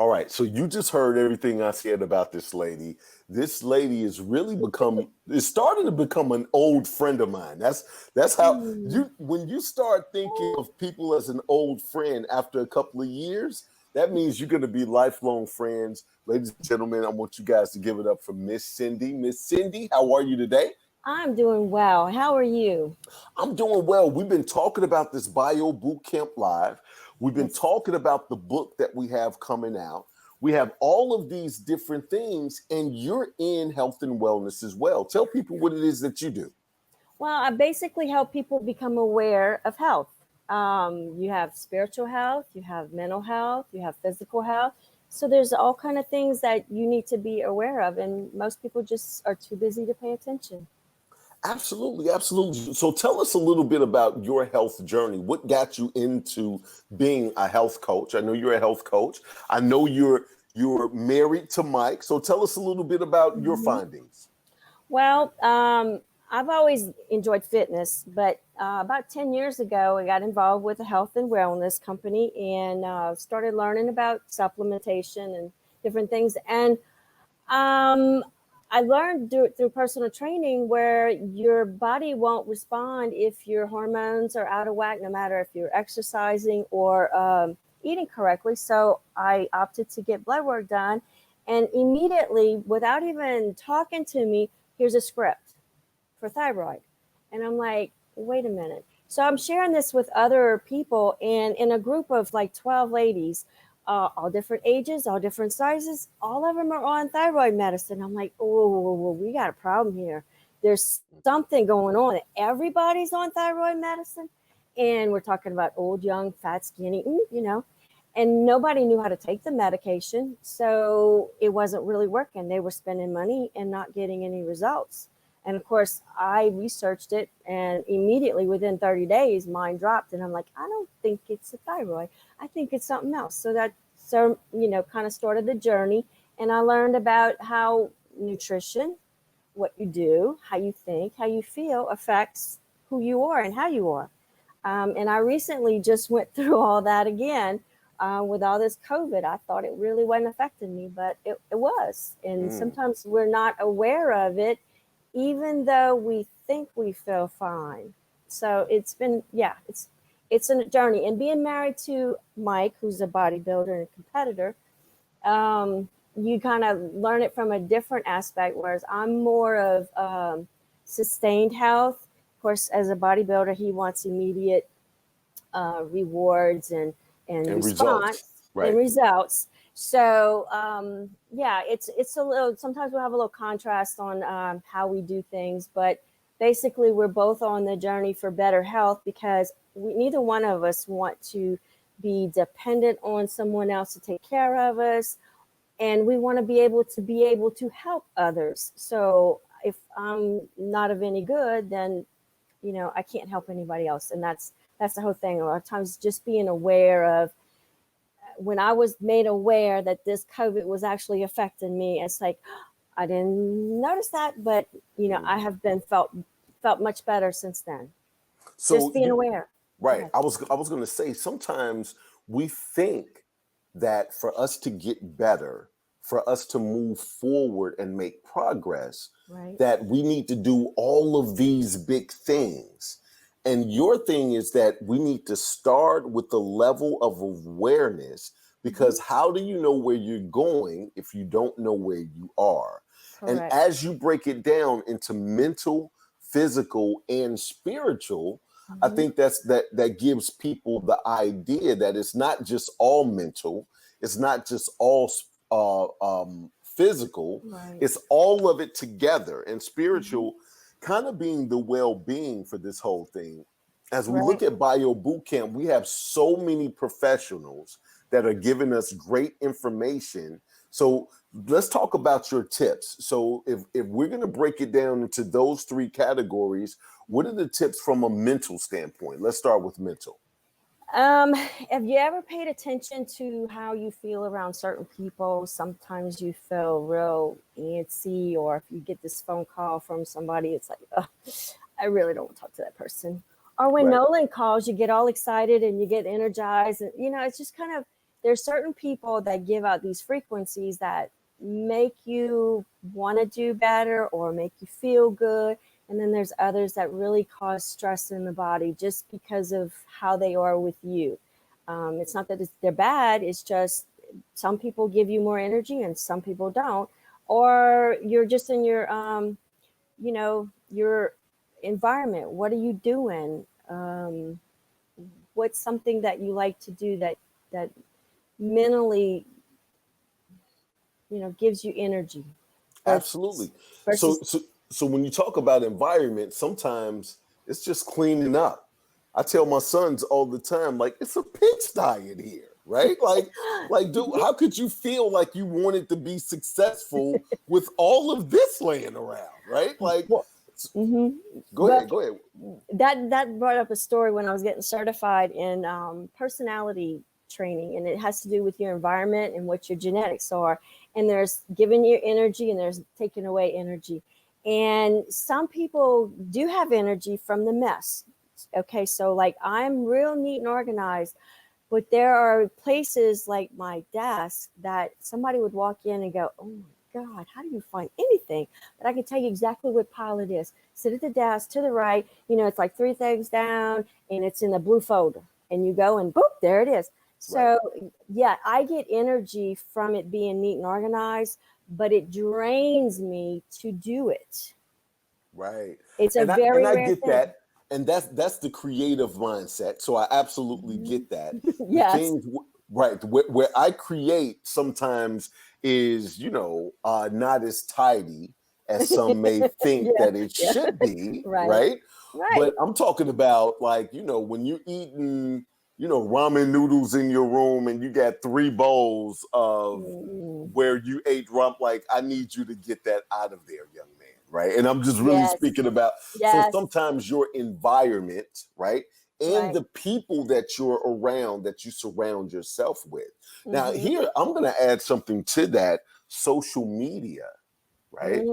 All right, so you just heard everything I said about this lady. This lady is really is starting to become an old friend of mine. That's how Mm. you when you start thinking of people as an old friend after a couple of years, that means you're going to be lifelong friends. Ladies and gentlemen, I want you guys to give it up for Miss Synde. Miss Synde, how are you today? I'm doing well. How are you? I'm doing well. We've been talking about this Bio Bootcamp Live. We've been Yes. talking about the book that we have coming out. We have all of these different things, and you're in health and wellness as well. Tell people what it is that you do. Well, I basically help people become aware of health. You have spiritual health, you have mental health, you have physical health. So there's all kind of things that you need to be aware of, and most people just are too busy to pay attention. Absolutely, absolutely. So tell us a little bit about your health journey. What got you into being a health coach? I know you're a health coach. I know you're married to Mike. So tell us a little bit about your Mhm. findings. Well, I've always enjoyed fitness, but about 10 years ago, I got involved with a health and wellness company and started learning about supplementation and different things. And um, I learned through personal training where your body won't respond if your hormones are out of whack, no matter if you're exercising or eating correctly. So I opted to get blood work done. And immediately, without even talking to me, here's a script for thyroid. And I'm like, wait a minute. So I'm sharing this with other people and in a group of like 12 ladies, all different ages, all different sizes, all of them are on thyroid medicine. I'm like, oh, we got a problem here. There's something going on. Everybody's on thyroid medicine. And we're talking about old, young, fat, skinny, and nobody knew how to take the medication. So it wasn't really working. They were spending money and not getting any results. And of course, I researched it, and immediately within 30 days, mine dropped. And I'm like, I don't think it's a thyroid. I think it's something else. So kind of started the journey. And I learned about how nutrition, what you do, how you think, how you feel affects who you are and how you are. And I recently just went through all that again with all this COVID. I thought it really wasn't affecting me, but it was. And Mm. sometimes we're not aware of it, even though we think we feel fine. So it's been, yeah, it's a journey. And being married to Mike, who's a bodybuilder and competitor, you kind of learn it from a different aspect, whereas I'm more of sustained health. Of course, as a bodybuilder, he wants immediate rewards and And results. response and Right. results. So yeah, it's a little. Sometimes we'll have a little contrast on how we do things, but basically we're both on the journey for better health because neither one of us want to be dependent on someone else to take care of us, and we want to be able to help others. So if I'm not of any good, then I can't help anybody else. And that's the whole thing. A lot of times just being aware of when I was made aware that this COVID was actually affecting me, it's like, I didn't notice that, but I Mm. have been felt much better since then. So Just being you aware. Go Right. ahead. I was going to say sometimes we think that for us to get better, for us to move forward and make progress, Right. that we need to do all of these big things. And your thing is that we need to start with the level of awareness Hmm. because how do you know where you're going if you don't know where you are? And Correct. as you break it down into mental, physical, and spiritual, I Hmm. think that gives people the idea that it's not just all mental, it's not just all physical, Right. it's all of it together. And Hmm. spiritual kind of being the well-being for this whole thing. As we look Right. at Bio Bootcamp, we have so many professionals that are giving us great information. So let's talk about your tips. So if we're going to break it down into those three categories, what are the tips from a mental standpoint? Let's start with mental. Have you ever paid attention to how you feel around certain people? Sometimes you feel real antsy, or if you get this phone call from somebody, it's like, ugh, I really don't want to talk to that person. Or when Right. Nolan calls, you get all excited and you get energized. And, it's just kind of, there's certain people that give out these frequencies that make you want to do better or make you feel good. And then there's others that really cause stress in the body just because of how they are with you. It's not that they're bad. It's just some people give you more energy and some people don't. Or you're just in your, your environment. What are you doing? What's something that you like to do that mentally, gives you energy Absolutely. So, versus so, so when you talk about environment, sometimes it's just cleaning up. I tell my sons all the time, like, it's a pigsty in here, right? Like, dude, how could you feel like you wanted to be successful with all of this laying around, right? Like, well, mm-hmm. go ahead, go ahead. That brought up a story when I was getting certified in personality training, and it has to do with your environment and what your genetics are. And there's giving you energy and there's taking away energy. And some people do have energy from the mess. Okay, so like I'm real neat and organized, but there are places like my desk that somebody would walk in and go, "Oh my God, how do you find anything?" But I can tell you exactly what pile it is. Sit at the desk to the right, it's like 3 things down and it's in a blue folder. And you go and boop, there it is. Right. So yeah, I get energy from it being neat and organized, but it drains me to do it. Right. It's a And very I rare get thing. that. And that's the creative mindset. So I absolutely get that. The Yes. things right where I create sometimes is, not as tidy as some may think Yeah, that it yeah. should be, Right. right? Right. But I'm talking about, like, when you're eating, ramen noodles in your room and you got 3 bowls of Mm, where you ate rump, like, I need you to get that out of there, young man, right? And I'm just really yes. speaking about, so Yes. sometimes your environment, right? And Right. the people that you're around, that you surround yourself with. Now, Mm-hmm. here, I'm going to add something to that: social media, right?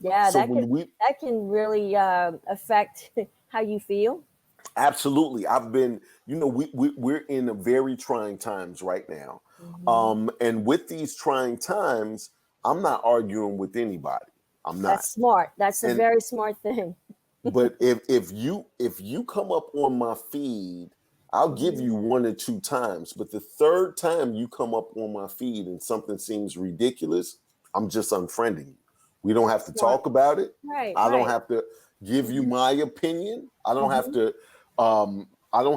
Yeah, So that can when we, that can really affect how you feel. absolutely, I've been, we're in a very trying times right now. Hmm. And with these trying times, I'm not arguing with anybody. I'm not. That's smart. That's a And very smart thing. but if you come up on my feed, I'll give Mhm. you 1 or 2 times. But the third time you come up on my feed and something seems ridiculous, I'm just unfriending you. We don't have to Smart. talk about it. Right. I don't Right. have to give you Hmm. my opinion. Hmm. I don't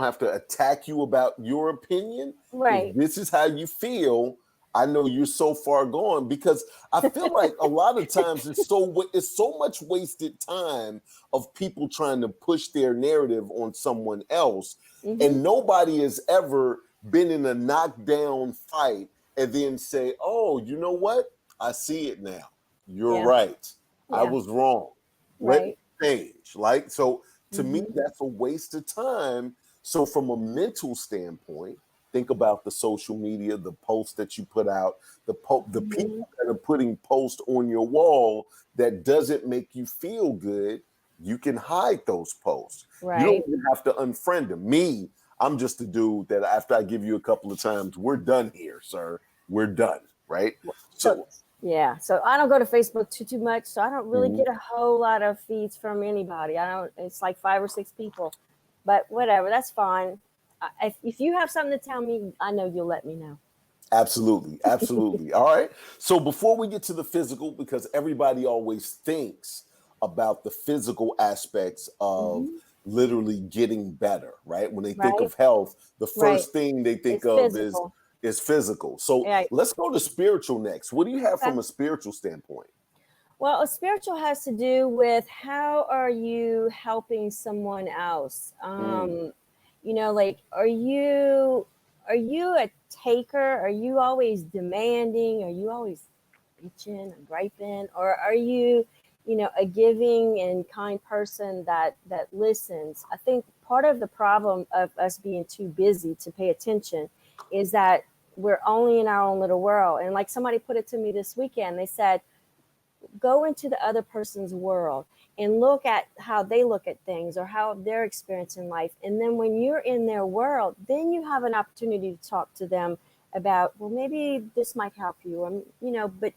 have to attack you about your opinion. If Right. this is how you feel, I know you're so far gone, because I feel like a lot of times it's so much wasted time of people trying to push their narrative on someone else, Hmm. and nobody has ever been in a knockdown fight and then say, "Oh, you know what? I see it now. You're Yeah. right. I Yeah. was wrong. Let me Right. change." Like, so to me, Hmm. that's a waste of time. So from a mental standpoint, think about the social media, the posts that you put out, the Hmm. people that are putting posts on your wall that doesn't make you feel good. You can hide those posts. You don't Right. even have to unfriend them. Me, I'm just a dude that after I give you a couple of times, we're done here, sir. We're done, right? So So, yeah. So I don't go to Facebook too much. So I don't really mhm, get a whole lot of feeds from anybody. I don't. It's like 5 or 6 people, but whatever. That's fine. If you have something to tell me, I know you'll let me know. absolutely, absolutely. All right. So before we get to the physical, because everybody always thinks about the physical aspects of Hmm. literally getting better, right? When they think Right. of health, the Right. first thing they think It's of physical. is physical. So Right. let's go to spiritual next. What do you have Okay. from a spiritual standpoint? Well, a spiritual has to do with how are you helping someone else? Mm, Like are you a taker? Are you always demanding? Are you always bitching and griping? Or are you, a giving and kind person that listens? I think part of the problem of us being too busy to pay attention is that we're only in our own little world. And like somebody put it to me this weekend, they said, go into the other person's world and look at how they look at things or how they're experiencing life. And then when you're in their world, then you have an opportunity to talk to them about, well, maybe this might help you, or, but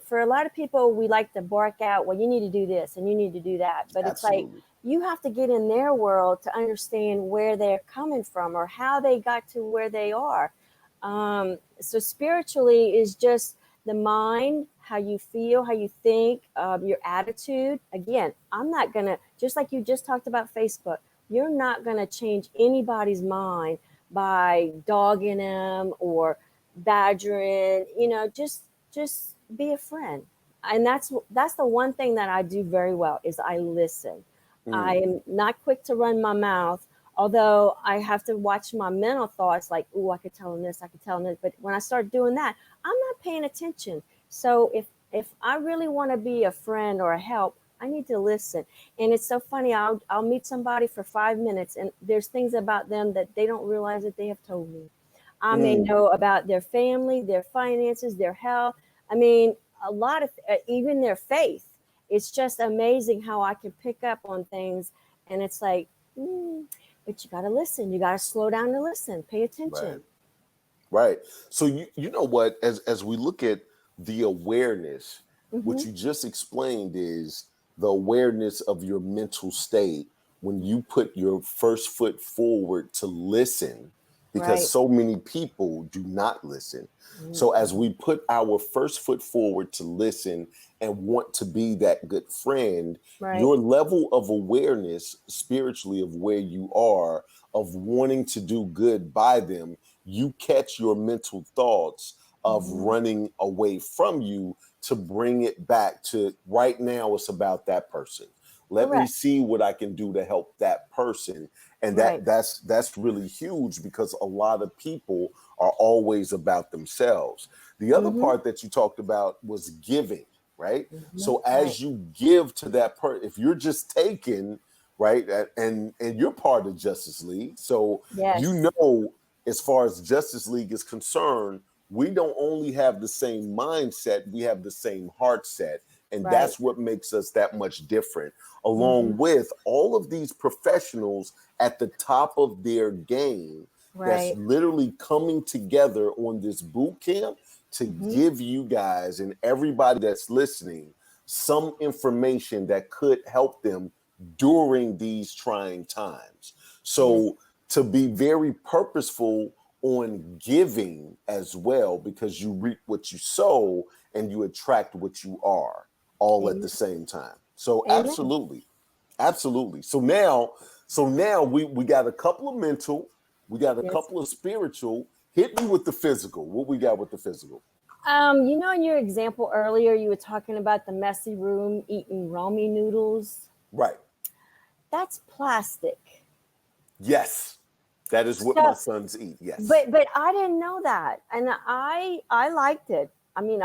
for a lot of people, we like to bark out, well, you need to do this and you need to do that. But it's like, Absolutely. you have to get in their world to understand where they're coming from or how they got to where they are. So spiritually is just the mind, how you feel, how you think, your attitude. Again, I'm not going to, just like you just talked about Facebook, you're not going to change anybody's mind by dogging them or badgering, just be a friend. And that's the one thing that I do very well is I listen. I Mm, am not quick to run my mouth, although I have to watch my mental thoughts like, oh, I could tell him this, I could tell him this. But when I start doing that, I'm not paying attention. So if I really want to be a friend or a help, I need to listen. And it's so funny. I'll meet somebody for 5 minutes, and there's things about them that they don't realize that they have told me. I may mm. know about their family, their finances, their health. I mean, a lot of even their faith. It's just amazing how I can pick up on things, and it's like, but you got to listen. You got to slow down to listen. Pay Right. attention. Right. So you know what, as we look at the awareness, Hmm. what you just explained is the awareness of your mental state when you put your first foot forward to listen, because Right. so many people do not listen. So as Hmm. we put our first foot forward to listen and want to be that good friend, Right. your level of awareness spiritually of where you are, of wanting to do good by them, you catch your mental thoughts of Hmm. running away from you to bring it back to right now. It's about that person. Let me Correct. see what I can do to help that person. And Right. that's really huge, because a lot of people are always about themselves. The other Hmm. part that you talked about was giving, right? Hmm. So Right. as you give to that person, if you're just taking, right, and you're part of Justice League, so you Yes. know, as far as Justice League is concerned, we don't only have the same mindset, we have the same heart set. And Right. that's what makes us that much different, Hmm. along with all of these professionals at the top of their game that's Right. literally coming together on this boot camp to Hmm. give you guys and everybody that's listening some information that could help them during these trying times. Yes. So to be very purposeful on giving as well, because you reap what you sow and you attract what you are all at the Amen. same time. So Amen. absolutely. Absolutely. So now we got a couple of mental, we got a Yes. couple of spiritual. Hit me with the physical. What we got with the physical? In your example earlier, you were talking about the messy room eating ramen noodles. Right. That's plastic. Yes. That is what my So, sons eat. Yes. but I didn't know that, and I liked it. I mean,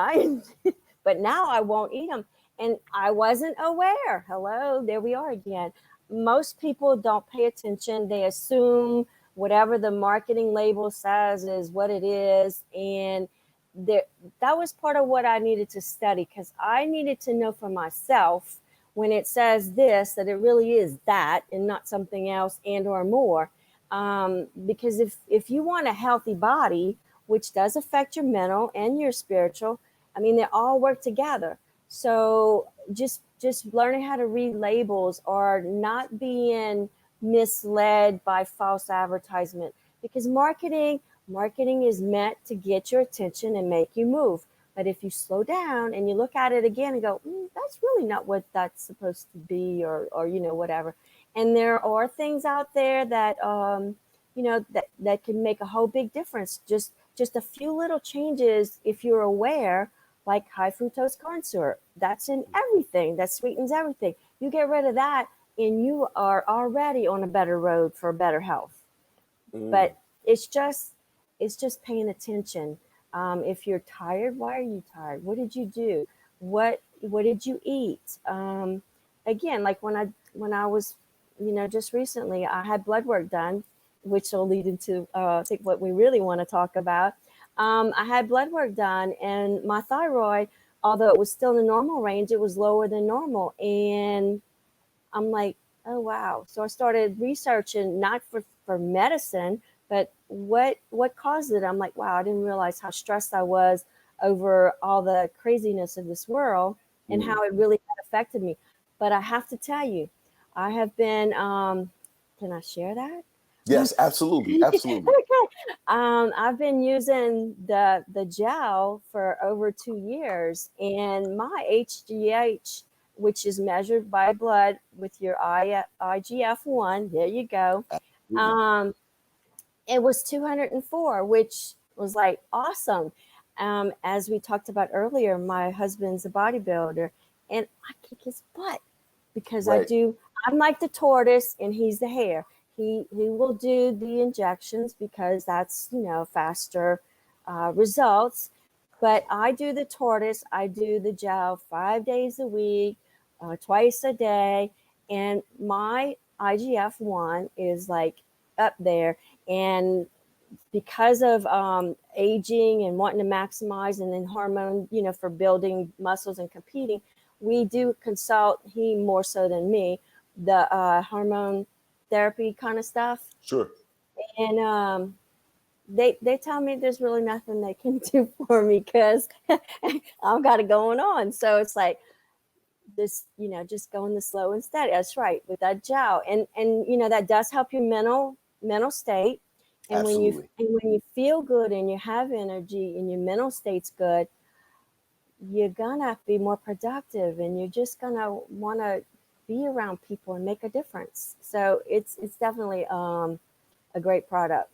but now I won't eat them, and I wasn't aware. Hello, there we are again. Most people don't pay attention. They assume whatever the marketing label says is what it is, and there that was part of what I needed to study because I needed to know for myself when it says this that it really is that and not something else and or more, because if you want a healthy body, which does affect your mental and your spiritual, I mean, they all work together. So just learning how to read labels or not being misled by false advertisement, because marketing is meant to get your attention and make you move. But if you slow down and you look at it again and go, that's really not what that's supposed to be, or whatever. And there are things out there that that can make a whole big difference. Just a few little changes if you're aware, like high fructose corn syrup. That's in everything. That sweetens everything. You get rid of that, and you are already on a better road for better health. Mm, But it's just paying attention. If you're tired, why are you tired? What did you do? What did you eat? Again, like when I was, just recently, I had blood work done, which will lead into I think what we really want to talk about. I had blood work done, and my thyroid, although it was still in the normal range, it was lower than normal, and I'm like, oh wow. So I started researching, not for medicine, but what caused it? I'm like, wow, I didn't realize how stressed I was over all the craziness of this world and Mm. how it really had affected me. But I have to tell you, I have been, can I share that? Yes, absolutely, absolutely. Okay. I've been using the gel for over 2 years, and my HGH, which is measured by blood with your IGF-1, there you go. Absolutely. Um, it was 204, which was like awesome. As we talked about earlier, my husband's a bodybuilder, and I kick his butt because Right. I'm like the tortoise and he's the hare. He will do the injections because that's, faster results. But I do the tortoise. I do the gel 5 days a week, twice a day, and my IGF-1 is like up there. And because of aging and wanting to maximize, and then hormone, for building muscles and competing, we do consult, he more so than me, the hormone therapy kind of stuff. Sure. And they tell me there's really nothing they can do for me because I've got it going on. So it's like this, just going the slow and steady. That's right, with that gel. And that does help your mental state. And Absolutely. when you feel good and you have energy and your mental state's good, you're gonna be more productive and you're just gonna want to be around people and make a difference. So it's definitely a great product.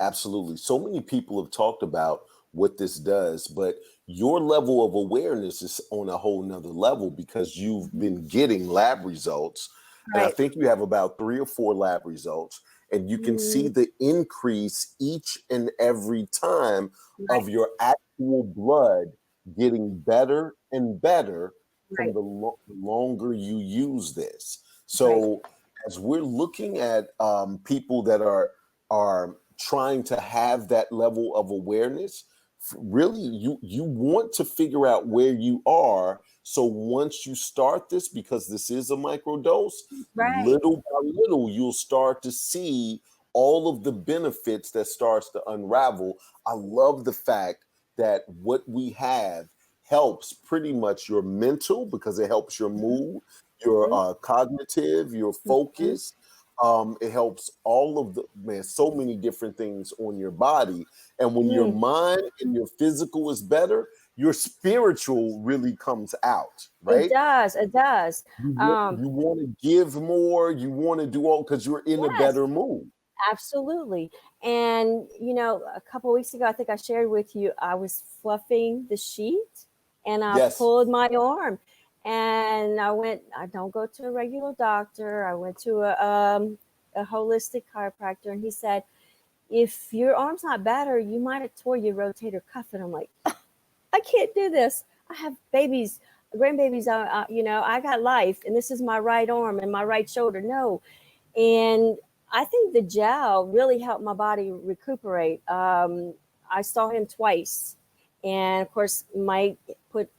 Absolutely. So many people have talked about what this does, but your level of awareness is on a whole nother level because you've been getting lab results. And I Right. think you have about 3 or 4 lab results, and you can see Mm, the increase each and every time right. of your actual blood getting better and better from Right. the longer you use this. Right. So, as we're looking at people that are trying to have that level of awareness, really you want to figure out where you are, so once you start this, because this is a microdose, Right. little by little you'll start to see all of the benefits that starts to unravel. I love the fact that what we have helps pretty much your mental, because it helps your mood, your Mhm. cognitive, your Mhm. focus. It helps all of the, man, so many different things on your body. And when your Mm. mind and your physical is better, your spiritual really comes out, It right? does. It does. Um, You want to give more, you want to do all because you're in a yes. better mood. Absolutely. And, a couple of weeks ago, I think I shared with you, I was fluffing the sheet and I Yes. pulled my arm. And I don't go to a regular doctor. I went to a holistic chiropractor, and he said, if your arm's not better, you might have tore your rotator cuff. And I'm like, I can't do this. I have babies, grandbabies. I got life, and this is my right arm and my right shoulder. No, and I think the gel really helped my body recuperate. I saw him twice, and of course, Mike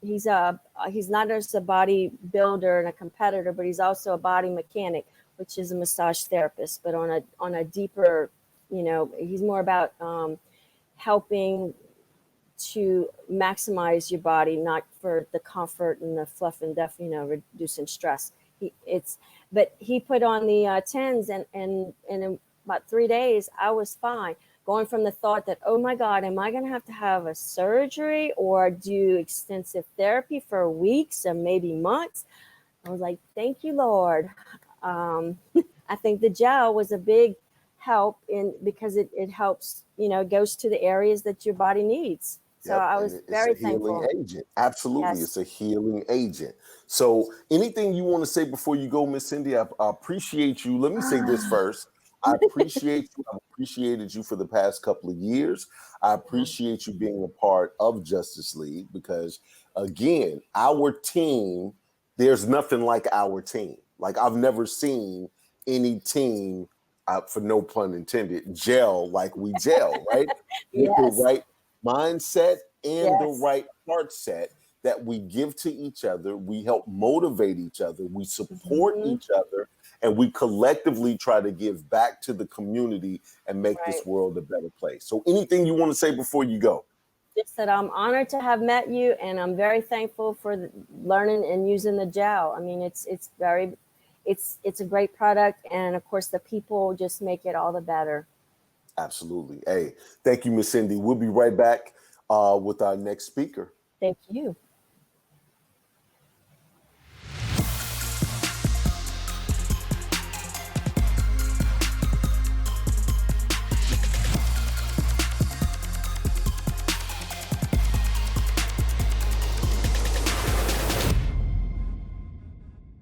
he's not just a body builder and a competitor, but he's also a body mechanic, which is a massage therapist, but on a deeper, he's more about helping to maximize your body, not for the comfort and the fluff and duff, reducing stress. But he put on the tens, and in about 3 days, I was fine. Going from the thought that, oh my God, am I going to have a surgery or do extensive therapy for weeks or maybe months? I was like, thank you, Lord. Um, I think the gel was a big help in because it helps, goes to the areas that your body needs. So Yep, I and was it's a very healing thankful. agent. Absolutely, Yes. it's a healing agent. So, anything you want to say before you go, Miss Cindy? I appreciate you. Let me say this first. I appreciate you. I've appreciated you for the past couple of years. I appreciate you being a part of Justice League because, again, our team, there's nothing like our team. Like, I've never seen any team, for no pun intended, gel like we gel, right? With the Yes. right mindset and the Yes. right heart set that we give to each other. We help motivate each other. We support Hmm. each other. and we collectively try to give back to the community and make Right. this world a better place. So anything you want to say before you go? Just that I'm honored to have met you, and I'm very thankful for learning and using the gel. I mean, it's a great product, and of course, the people just make it all the better. Absolutely. Hey, thank you, Miss Synde. We'll be right back with our next speaker. Thank you.